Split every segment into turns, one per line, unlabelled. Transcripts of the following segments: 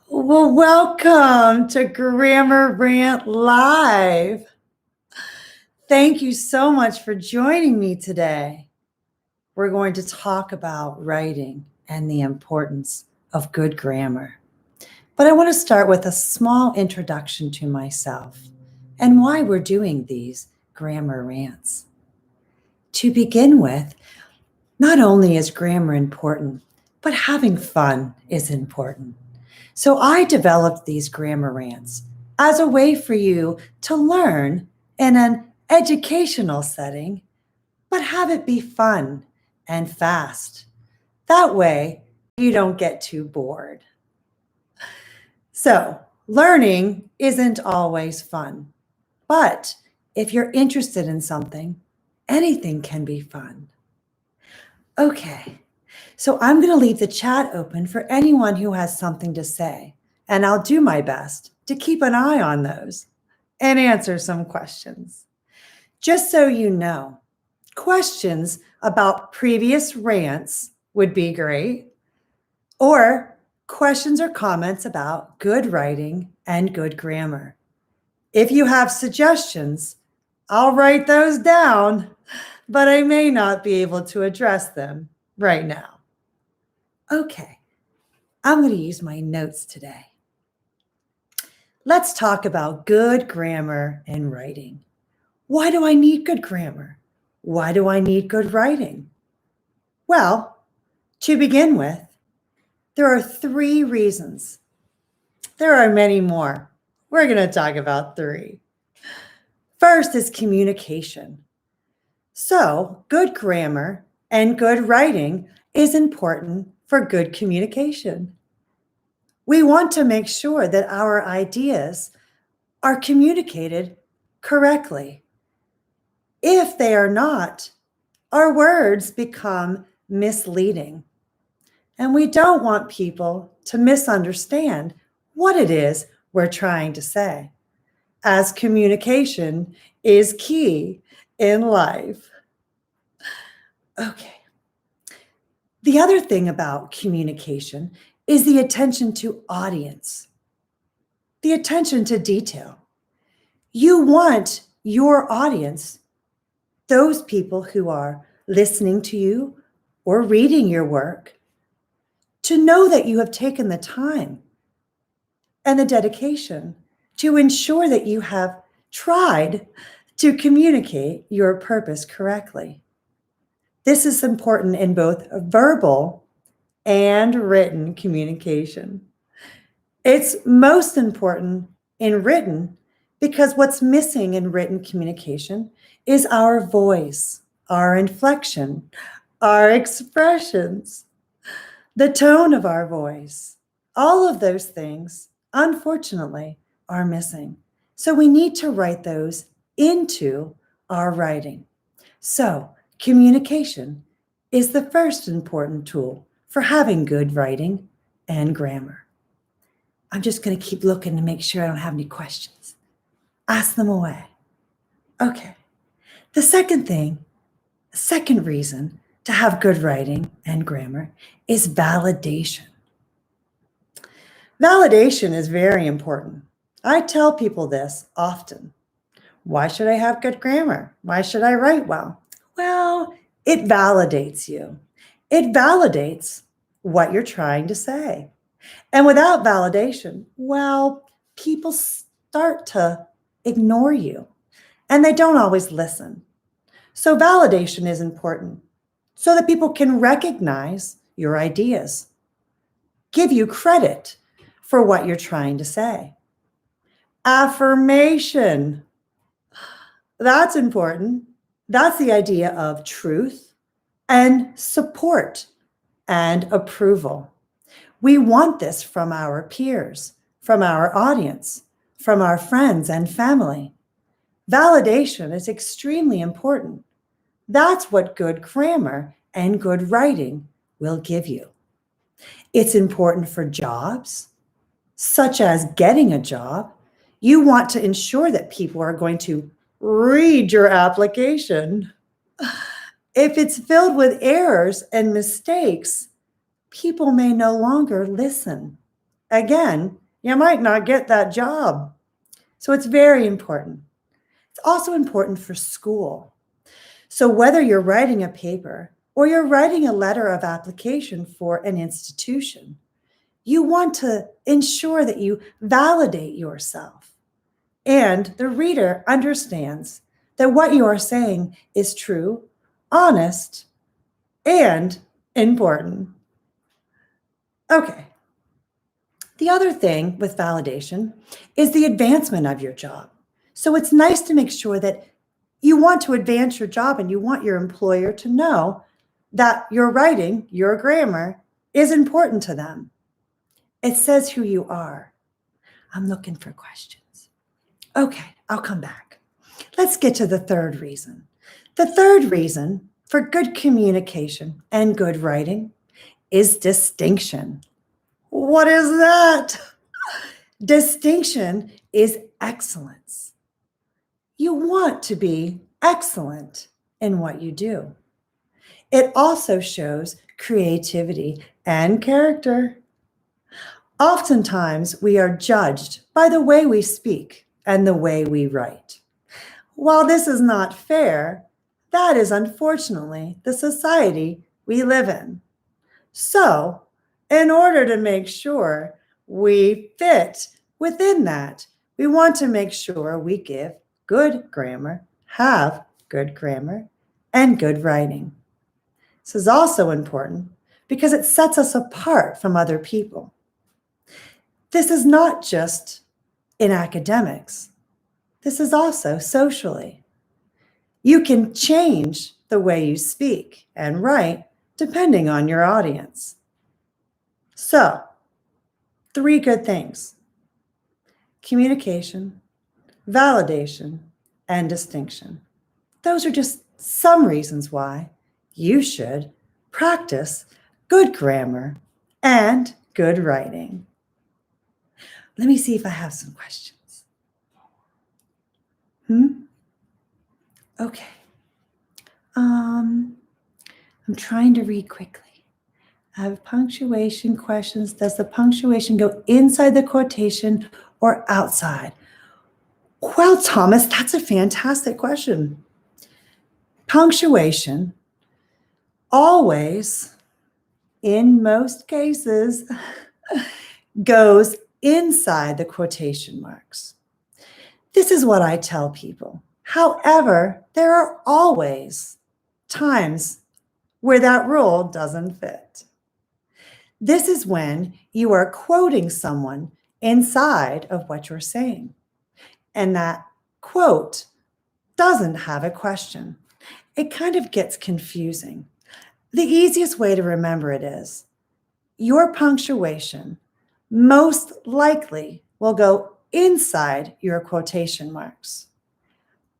Well, welcome to Grammar Rant Live. Thank you so much for joining me today. We're going to talk about writing and the importance of good grammar. But I want to start with a small introduction to myself and why we're doing these grammar rants. To begin with, not only is grammar important, but having fun is important. So I developed these grammar rants as a way for you to learn in an educational setting, but have it be fun and fast. That way, you don't get too bored. So, learning isn't always fun, but if you're interested in something, anything can be fun. Okay. So I'm going to leave the chat open for anyone who has something to say, and I'll do my best to keep an eye on those and answer some questions. Just so you know, questions about previous rants would be great, or questions or comments about good writing and good grammar. If you have suggestions, I'll write those down, but I may not be able to address them right now. Okay, I'm going to use my notes today. Let's talk about good grammar and writing. Why do I need good grammar? Why do I need good writing? Well, to begin with, there are 3 reasons. There are many more. We're going to talk about 3. First is communication. So, good grammar and good writing is important for good communication. We want to make sure that our ideas are communicated correctly. If they are not, our words become misleading. And we don't want people to misunderstand what it is we're trying to say, as communication is key in life. Okay. The other thing about communication is the attention to audience, the attention to detail. You want your audience, those people who are listening to you or reading your work, to know that you have taken the time and the dedication to ensure that you have tried to communicate your purpose correctly. This is important in both verbal and written communication. It's most important in written because what's missing in written communication is our voice, our inflection, our expressions, the tone of our voice. All of those things, unfortunately, are missing. So we need to write those into our writing. So communication is the first important tool for having good writing and grammar. I'm just going to keep looking to make sure I don't have any questions. Ask them away. Okay. The second reason to have good writing and grammar is validation. Validation is very important. I tell people this often. Why should I have good grammar? Why should I write well? Well, it validates you. It validates what you're trying to say. And without validation, well, people start to ignore you and they don't always listen. So validation is important so that people can recognize your ideas, give you credit for what you're trying to say. Affirmation. That's important. That's the idea of truth and support and approval. We want this from our peers, from our audience, from our friends and family. Validation is extremely important. That's what good grammar and good writing will give you. It's important for jobs, such as getting a job. You want to ensure that people are going to read your application. If it's filled with errors and mistakes, people may no longer listen. Again, you might not get that job. So it's very important. It's also important for school. So whether you're writing a paper or you're writing a letter of application for an institution, you want to ensure that you validate yourself and the reader understands that what you are saying is true, honest, and important. Okay. The other thing with validation is the advancement of your job. So it's nice to make sure that you want to advance your job and you want your employer to know that your writing, your grammar is important to them. It says who you are. I'm looking for questions. Okay, I'll come back. Let's get to the third reason. The third reason for good communication and good writing is distinction. What is that? Distinction is excellence. You want to be excellent in what you do. It also shows creativity and character. Oftentimes, we are judged by the way we speak and the way we write. While this is not fair, that is unfortunately the society we live in. So, in order to make sure we fit within that, we want to make sure we give good grammar, have good grammar, and good writing. This is also important because it sets us apart from other people. This is not just in academics. This is also socially. You can change the way you speak and write depending on your audience. So, 3 good things: communication, validation, and distinction. Those are just some reasons why you should practice good grammar and good writing. Let me see if I have some questions. Okay. I'm trying to read quickly. I have punctuation questions. Does the punctuation go inside the quotation or outside? Well, Thomas, that's a fantastic question. Punctuation always, in most cases, goes inside the quotation marks. This is what I tell people. However, there are always times where that rule doesn't fit. This is when you are quoting someone inside of what you're saying, and that quote doesn't have a question. It kind of gets confusing. The easiest way to remember it is your punctuation most likely will go inside your quotation marks.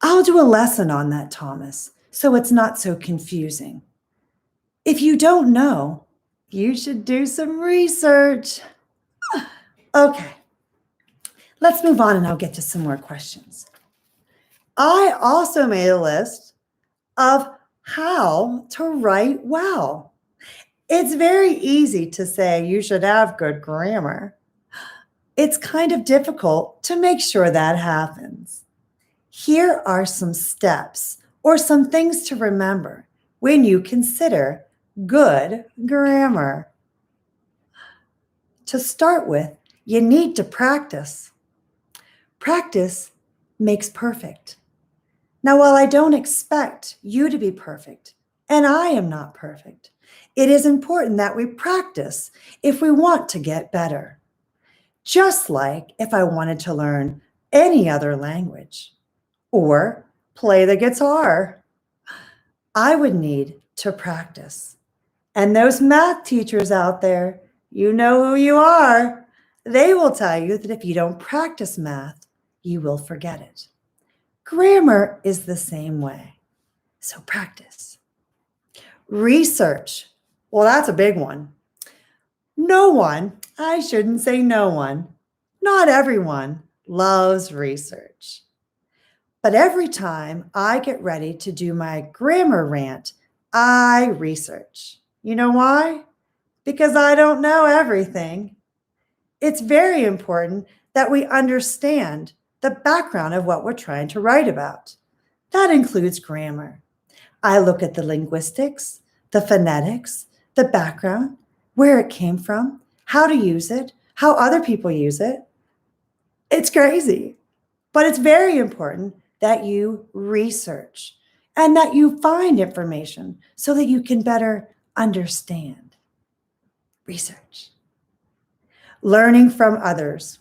I'll do a lesson on that, Thomas, so it's not so confusing. If you don't know, you should do some research. Okay, let's move on and I'll get to some more questions. I also made a list of how to write well. It's very easy to say you should have good grammar. It's kind of difficult to make sure that happens. Here are some steps or some things to remember when you consider good grammar. To start with, you need to practice. Practice makes perfect. Now, while I don't expect you to be perfect, and I am not perfect, it is important that we practice if we want to get better. Just like if I wanted to learn any other language or play the guitar, I would need to practice. And those math teachers out there, you know who you are. They will tell you that if you don't practice math, you will forget it. Grammar is the same way. So practice. Research. Well, that's a big one. I shouldn't say no one, not everyone loves research. But every time I get ready to do my grammar rant, I research. You know why? because I don't know everything. It's very important that we understand the background of what we're trying to write about. That includes grammar. I look at the linguistics, the phonetics, the background, where it came from, how to use it, how other people use it. It's crazy, but it's very important that you research and that you find information so that you can better understand. Research. Learning from others.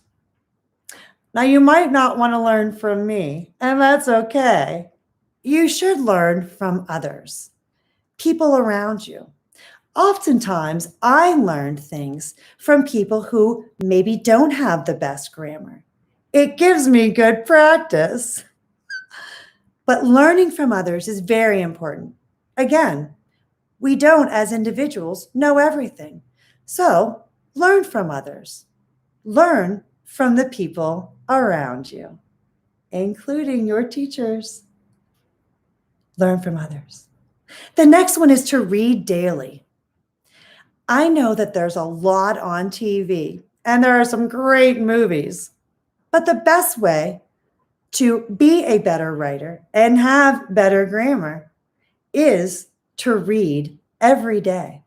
Now, you might not want to learn from me, and that's okay. You should learn from others, people around you. Oftentimes, I learned things from people who maybe don't have the best grammar. It gives me good practice. But learning from others is very important. Again, we don't, as individuals, know everything. So learn from others. Learn from the people around you, including your teachers. Learn from others. The next one is to read daily. I know that there's a lot on TV and there are some great movies, but the best way to be a better writer and have better grammar is to read every day.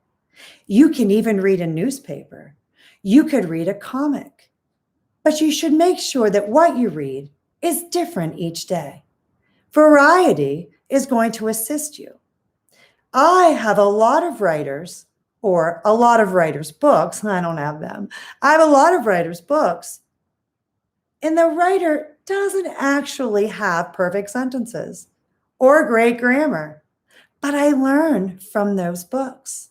You can even read a newspaper. You could read a comic, but you should make sure that what you read is different each day. Variety is going to assist you. I have a lot of writers, or a lot of writers' books. I don't have them. I have a lot of writers' books. And the writer doesn't actually have perfect sentences or great grammar, but I learn from those books.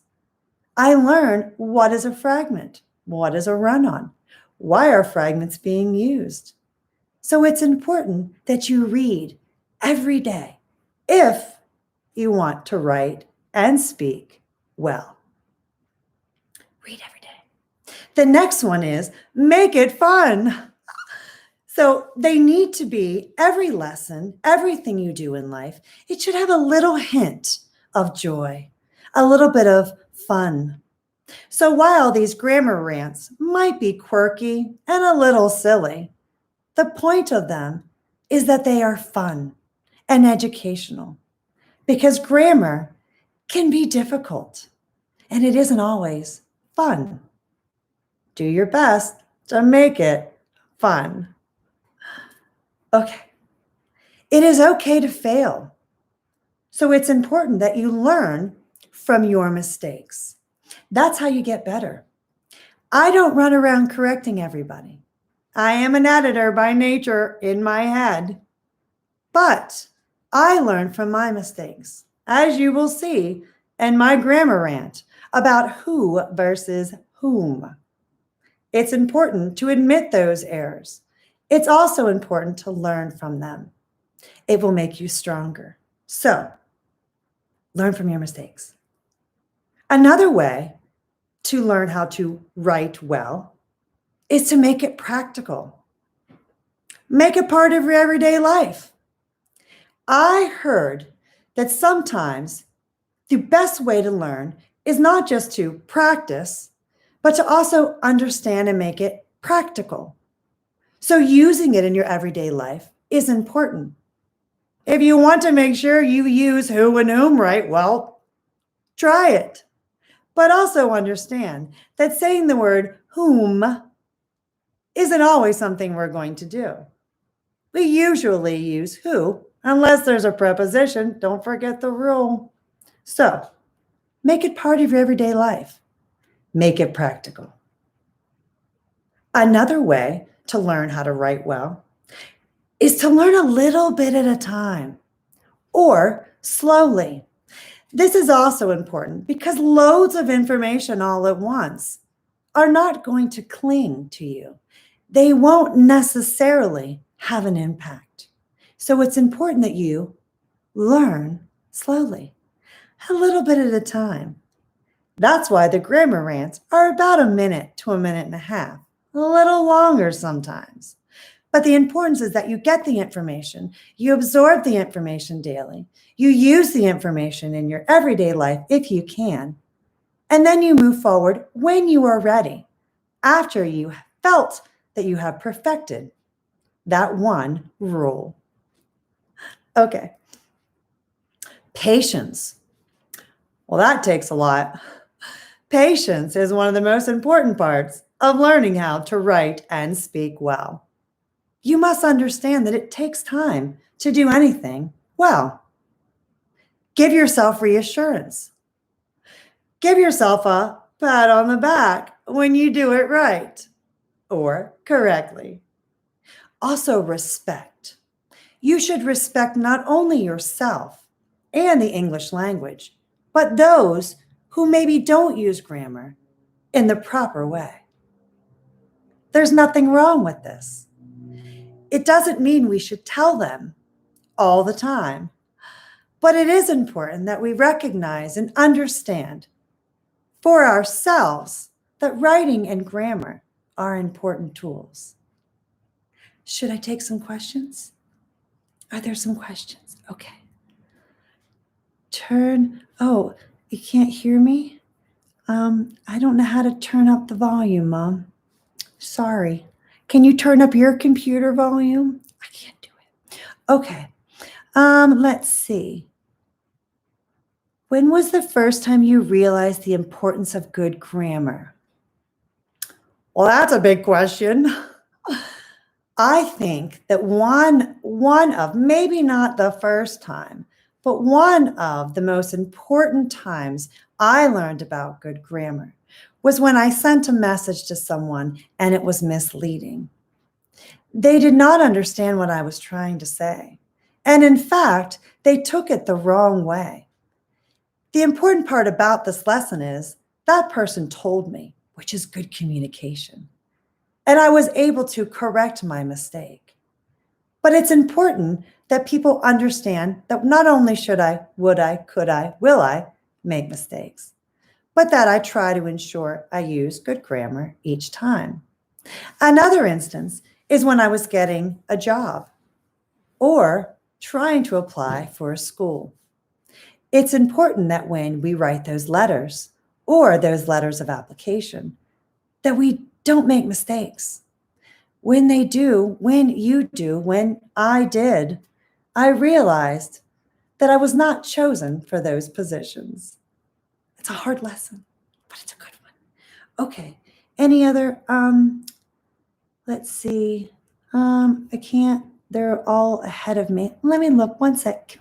I learn what is a fragment, what is a run-on, why are fragments being used. So it's important that you read every day if you want to write and speak well. Read every day. The next one is make it fun. So they need to be every lesson, everything you do in life, it should have a little hint of joy, a little bit of fun. So while these grammar rants might be quirky and a little silly, the point of them is that they are fun and educational, because grammar can be difficult and it isn't always fun. Do your best to make it fun. Okay. It is okay to fail. So it's important that you learn from your mistakes. That's how you get better. I don't run around correcting everybody. I am an editor by nature in my head, but I learn from my mistakes, as you will see in my grammar rant about who versus whom. It's important to admit those errors. It's also important to learn from them. It will make you stronger. So, learn from your mistakes. Another way to learn how to write well is to make it practical. Make it part of your everyday life. I heard that sometimes the best way to learn is not just to practice, but to also understand and make it practical. So using it in your everyday life is important. If you want to make sure you use who and whom right, well, try it. But also understand that saying the word whom isn't always something we're going to do. We usually use who, unless there's a preposition. Don't forget the rule. So, make it part of your everyday life. Make it practical. Another way to learn how to write well is to learn a little bit at a time or slowly. This is also important because loads of information all at once are not going to cling to you. They won't necessarily have an impact. So it's important that you learn slowly, a little bit at a time. That's why the grammar rants are about a minute to a minute and a half, a little longer sometimes. But the importance is that you get the information, you absorb the information daily, you use the information in your everyday life if you can, And then you move forward when you are ready, after you felt that you have perfected that one rule. Okay. Patience. Well, that takes a lot. Patience is one of the most important parts of learning how to write and speak well. You must understand that it takes time to do anything well. Give yourself reassurance. Give yourself a pat on the back when you do it right or correctly. Also, respect. You should respect not only yourself and the English language, but those who maybe don't use grammar in the proper way. There's nothing wrong with this. It doesn't mean we should tell them all the time, but it is important that we recognize and understand for ourselves that writing and grammar are important tools. Should I take some questions? Are there some questions? Okay. Oh, you can't hear me? I don't know how to turn up the volume, Mom. Sorry. Can you turn up your computer volume? I can't do it. Okay. Let's see. When was the first time you realized the importance of good grammar? Well, that's a big question. I think that one of, maybe not the first time, but one of the most important times I learned about good grammar was when I sent a message to someone and it was misleading. They did not understand what I was trying to say. And in fact, they took it the wrong way. The important part about this lesson is that person told me, which is good communication. And I was able to correct my mistake. But it's important that people understand that not only should I, would I, could I, will I make mistakes, but that I try to ensure I use good grammar each time. Another instance is when I was getting a job or trying to apply for a school. It's important that when we write those letters or those letters of application, that we don't make mistakes. When they do, when you do, when I did, I realized that I was not chosen for those positions. It's a hard lesson, but it's a good one. Okay, any other, let's see. I can't, they're all ahead of me. Let me look, one sec.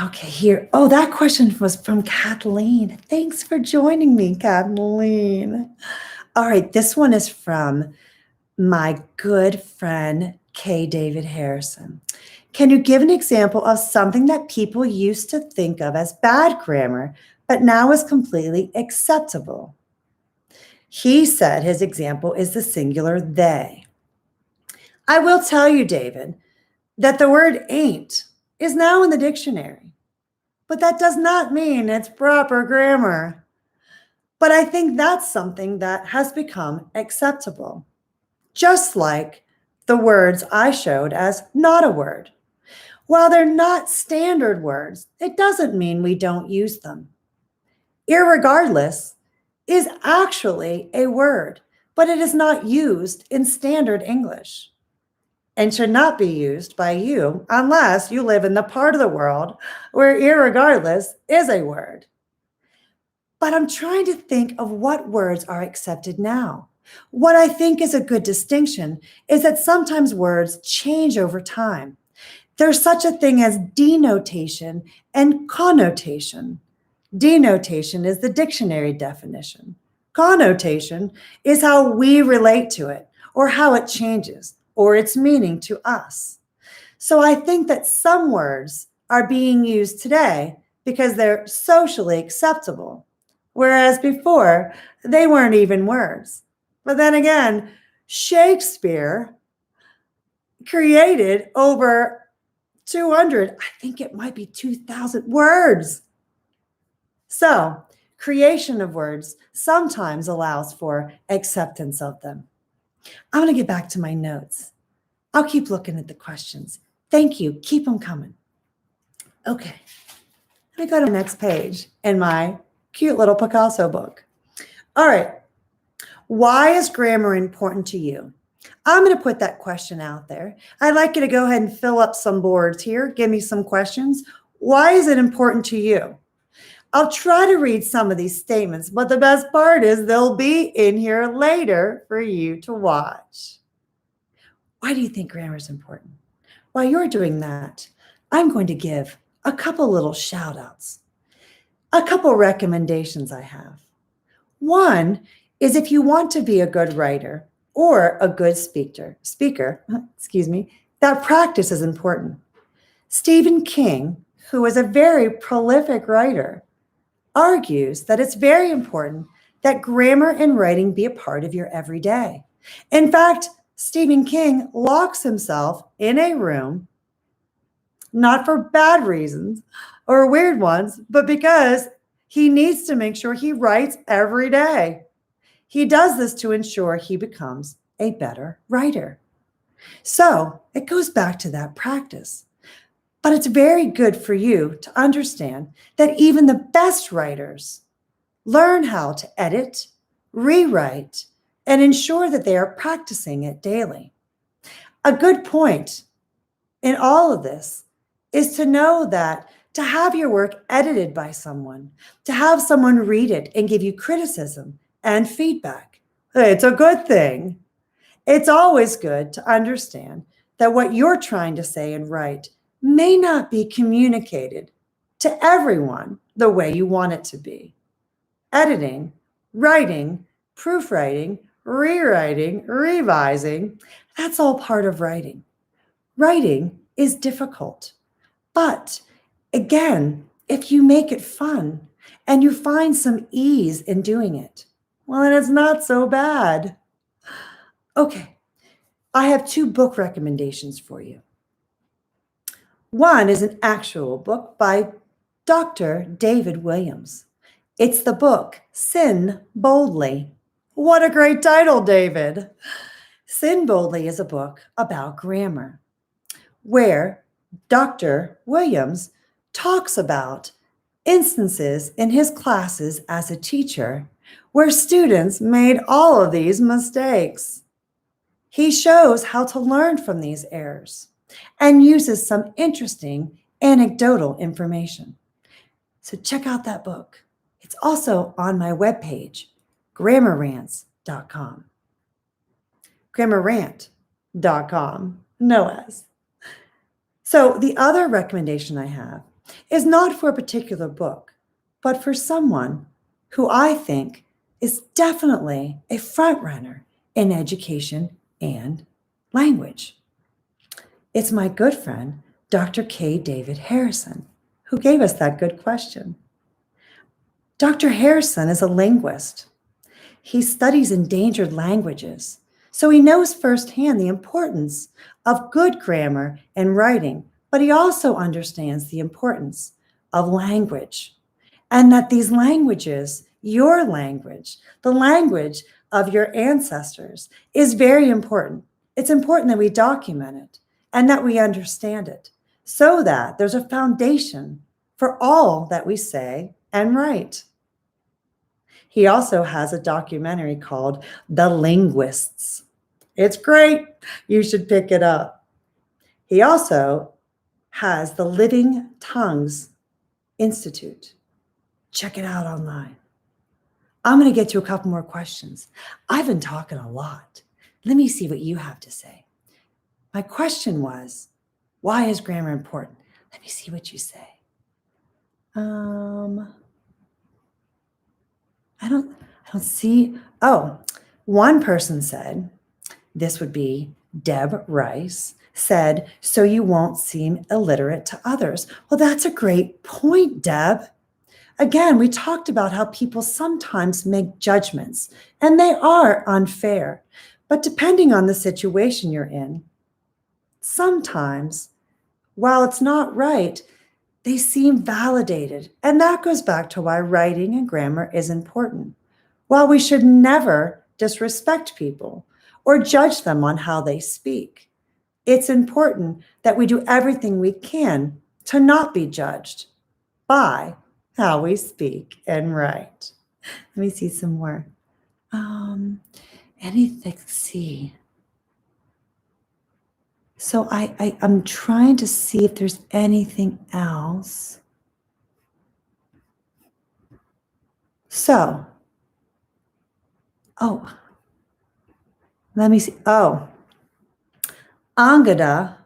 Okay, here. Oh, that question was from Kathleen. Thanks for joining me, Kathleen. All right, this one is from my good friend, K. David Harrison. Can you give an example of something that people used to think of as bad grammar, but now is completely acceptable? He said his example is the singular they. I will tell you, David, that the word ain't is now in the dictionary, but that does not mean it's proper grammar. But I think that's something that has become acceptable, just like the words I showed as not a word. While they're not standard words, it doesn't mean we don't use them. Irregardless is actually a word, but it is not used in standard English and should not be used by you unless you live in the part of the world where irregardless is a word. But I'm trying to think of what words are accepted now. What I think is a good distinction is that sometimes words change over time. There's such a thing as denotation and connotation. Denotation is the dictionary definition. Connotation is how we relate to it or how it changes or its meaning to us. So I think that some words are being used today because they're socially acceptable, whereas before they weren't even words. But then again, Shakespeare created over 200, I think it might be 2,000 words. So creation of words sometimes allows for acceptance of them. I'm going to get back to my notes. I'll keep looking at the questions. Thank you. Keep them coming. Okay, let me go to the next page in my cute little Picasso book. All right, why is grammar important to you? I'm going to put that question out there. I'd like you to go ahead and fill up some boards here. Give me some questions. Why is it important to you? I'll try to read some of these statements, but the best part is they'll be in here later for you to watch. Why do you think grammar is important? While you're doing that, I'm going to give a couple little shout outs, a couple recommendations I have. One is if you want to be a good writer or a good speaker, that practice is important. Stephen King, who is a very prolific writer, argues that it's very important that grammar and writing be a part of your everyday. In fact, Stephen King locks himself in a room, not for bad reasons or weird ones, but because he needs to make sure he writes every day. He does this to ensure he becomes a better writer. So it goes back to that practice. But it's very good for you to understand that even the best writers learn how to edit, rewrite, and ensure that they are practicing it daily. A good point in all of this is to know that to have your work edited by someone, to have someone read it and give you criticism and feedback, it's a good thing. It's always good to understand that what you're trying to say and write may not be communicated to everyone the way you want it to be. Editing, writing, proofwriting, rewriting, revising, that's all part of writing. Writing is difficult, but again, if you make it fun and you find some ease in doing it, well, then it's not so bad. Okay, I have 2 book recommendations for you. One is an actual book by Dr. David Williams. It's the book, Sin Boldly. What a great title, David. Sin Boldly is a book about grammar, where Dr. Williams talks about instances in his classes as a teacher where students made all of these mistakes. He shows how to learn from these errors and uses some interesting anecdotal information. So check out that book. It's also on my webpage, grammarrants.com. Grammarrant.com, no S. So the other recommendation I have is not for a particular book, but for someone who I think is definitely a front runner in education and language. It's my good friend, Dr. K. David Harrison, who gave us that good question. Dr. Harrison is a linguist. He studies endangered languages, so he knows firsthand the importance of good grammar and writing, but he also understands the importance of language, and that these languages, your language, the language of your ancestors, is very important. It's important that we document it and that we understand it so that there's a foundation for all that we say and write. He also has a documentary called The Linguists. It's great. You should pick it up. He also has the Living Tongues Institute. Check it out online. I'm going to get to a couple more questions. I've been talking a lot. Let me see what you have to say. My question was, why is grammar important? Let me see what you say. I don't see. Oh, one person said, this would be Deb Rice, said, so you won't seem illiterate to others. Well, that's a great point, Deb. Again, we talked about how people sometimes make judgments, and they are unfair. But depending on the situation you're in, sometimes, while it's not right, they seem validated. And that goes back to why writing and grammar is important. While we should never disrespect people or judge them on how they speak, it's important that we do everything we can to not be judged by how we speak and write. Let me see some more. Anything, see. So I'm trying to see if there's anything else. So, let me see. Angada,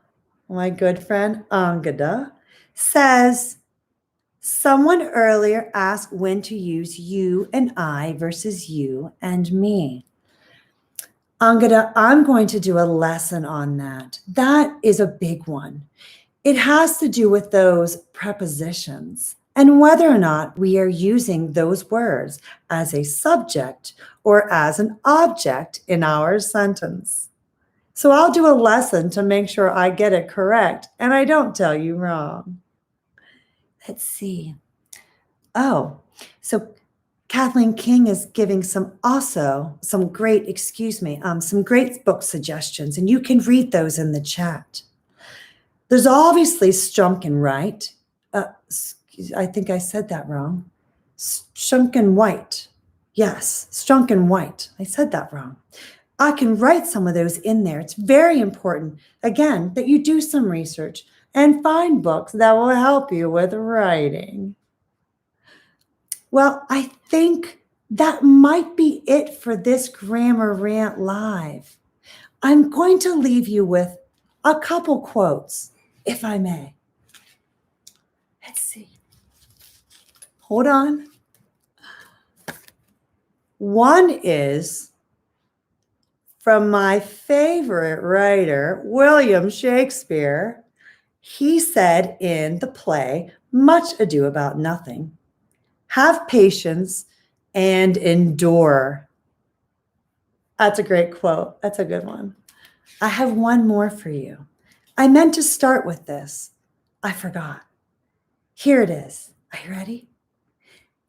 my good friend Angada, says, someone earlier asked when to use you and I versus you and me. Angada, I'm going to do a lesson on that. That is a big one. It has to do with those prepositions and whether or not we are using those words as a subject or as an object in our sentence. So I'll do a lesson to make sure I get it correct and I don't tell you wrong. Let's see. So Kathleen King is giving some great book suggestions, and you can read those in the chat. There's obviously Strunk and Write. I think I said that wrong. Strunk and White. Yes, Strunk and White. I said that wrong. I can write some of those in there. It's very important, again, that you do some research and find books that will help you with writing. Well, I think that might be it for this Grammar Rant Live. I'm going to leave you with a couple quotes, if I may. Let's see. Hold on. One is from my favorite writer, William Shakespeare. He said in the play, Much Ado About Nothing, have patience and endure. That's a great quote. That's a good one. I have one more for you. I meant to start with this. I forgot. Here it is. Are you ready?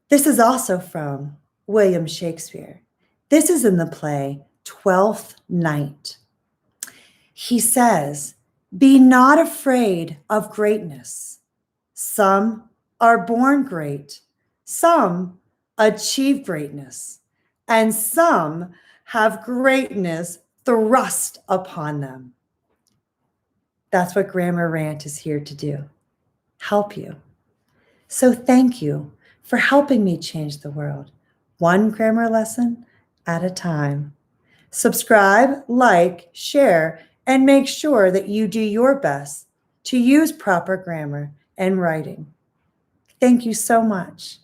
This is also from William Shakespeare. This is in the play Twelfth Night. He says, be not afraid of greatness. Some are born great. Some achieve greatness, and some have greatness thrust upon them. That's what Grammar Rant is here to do, help you. So thank you for helping me change the world, one grammar lesson at a time. Subscribe, like, share, and make sure that you do your best to use proper grammar and writing. Thank you so much.